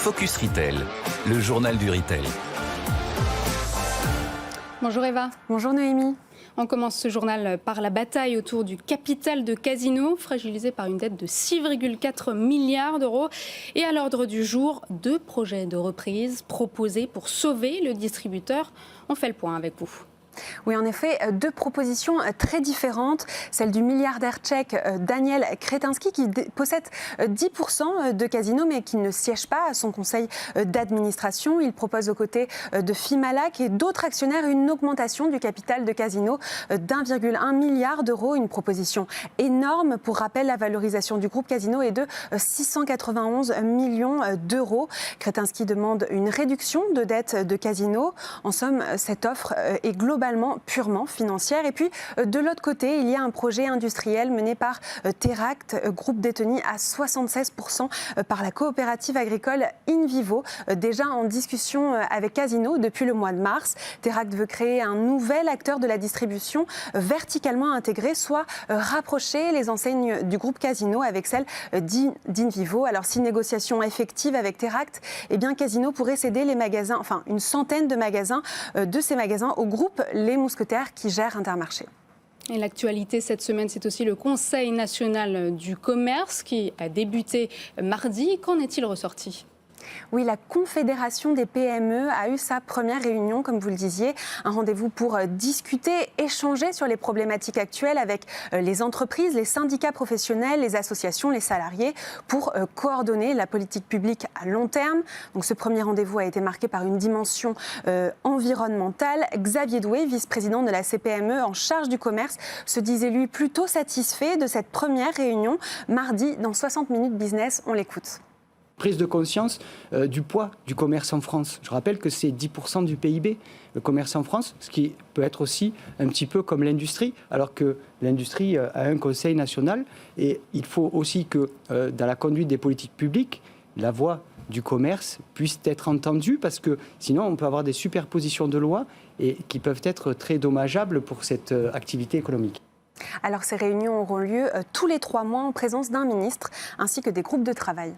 Focus Retail, le journal du retail. Bonjour Eva. Bonjour Noémie. On commence ce journal par la bataille autour du capital de Casino, fragilisé par une dette de 6,4 milliards d'euros. Et à l'ordre du jour, 2 projets de reprise proposés pour sauver le distributeur. On fait le point avec vous. Oui, en effet, 2 propositions très différentes. Celle du milliardaire tchèque Daniel Kretinsky, qui possède 10% de Casino, mais qui ne siège pas à son conseil d'administration. Il propose aux côtés de Fimalac et d'autres actionnaires une augmentation du capital de Casino d'1,1 milliard d'euros. Une proposition énorme. Pour rappel, la valorisation du groupe Casino est de 691 millions d'euros. Kretinsky demande une réduction de dette de Casino. En somme, cette offre est globalement purement financière. Et puis, de l'autre côté, il y a un projet industriel mené par Teract, groupe détenu à 76% par la coopérative agricole InVivo, déjà en discussion avec Casino depuis le mois de mars. Teract veut créer un nouvel acteur de la distribution verticalement intégré, soit rapprocher les enseignes du groupe Casino avec celles d'InVivo. Alors, si négociation effective avec Teract, eh bien, Casino pourrait céder les magasins, enfin une centaine de magasins, de ces magasins au groupe Les Mousquetaires qui gère Intermarché. Et l'actualité cette semaine, c'est aussi le Conseil national du commerce qui a débuté mardi. Qu'en est-il ressorti ? Oui, la Confédération des PME a eu sa première réunion, comme vous le disiez, un rendez-vous pour discuter, échanger sur les problématiques actuelles avec les entreprises, les syndicats professionnels, les associations, les salariés, pour coordonner la politique publique à long terme. Donc, ce premier rendez-vous a été marqué par une dimension environnementale. Xavier Doué, vice-président de la CPME en charge du commerce, se disait lui plutôt satisfait de cette première réunion. Mardi, dans 60 minutes business, on l'écoute. Prise de conscience du poids du commerce en France. Je rappelle que c'est 10% du PIB, le commerce en France, ce qui peut être aussi un petit peu comme l'industrie, alors que l'industrie a un conseil national. Et il faut aussi que dans la conduite des politiques publiques, la voix du commerce puisse être entendue, parce que sinon on peut avoir des superpositions de lois et qui peuvent être très dommageables pour cette activité économique. Alors ces réunions auront lieu tous les 3 mois en présence d'un ministre ainsi que des groupes de travail.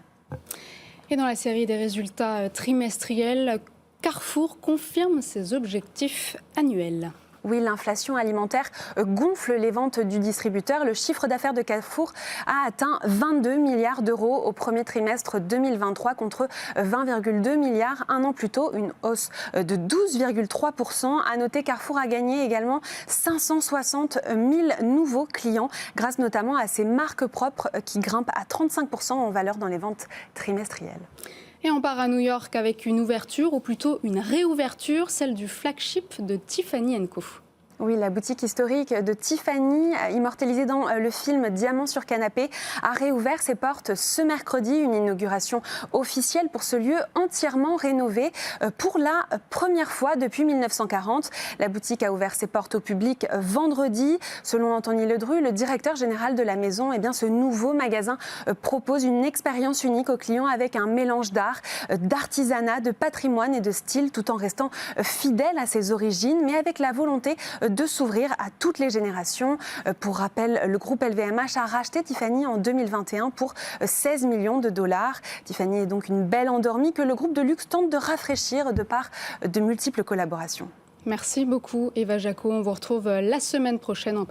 Et dans la série des résultats trimestriels, Carrefour confirme ses objectifs annuels. Oui, l'inflation alimentaire gonfle les ventes du distributeur. Le chiffre d'affaires de Carrefour a atteint 22 milliards d'euros au premier trimestre 2023 contre 20,2 milliards un an plus tôt, une hausse de 12,3%. À noter, Carrefour a gagné également 560 000 nouveaux clients grâce notamment à ses marques propres qui grimpent à 35% en valeur dans les ventes trimestrielles. Et on part à New York avec une ouverture, ou plutôt une réouverture, celle du flagship de Tiffany & Co. Oui, la boutique historique de Tiffany, immortalisée dans le film Diamant sur canapé, a réouvert ses portes ce mercredi. Une inauguration officielle pour ce lieu entièrement rénové pour la première fois depuis 1940. La boutique a ouvert ses portes au public vendredi. Selon Anthony Ledru, le directeur général de la maison, eh bien, ce nouveau magasin propose une expérience unique aux clients avec un mélange d'art, d'artisanat, de patrimoine et de style, tout en restant fidèle à ses origines, mais avec la volonté de s'ouvrir à toutes les générations. Pour rappel, le groupe LVMH a racheté Tiffany en 2021 pour 16 millions de dollars. Tiffany est donc une belle endormie que le groupe de luxe tente de rafraîchir de par de multiples collaborations. Merci beaucoup Eva Jaco. On vous retrouve la semaine prochaine.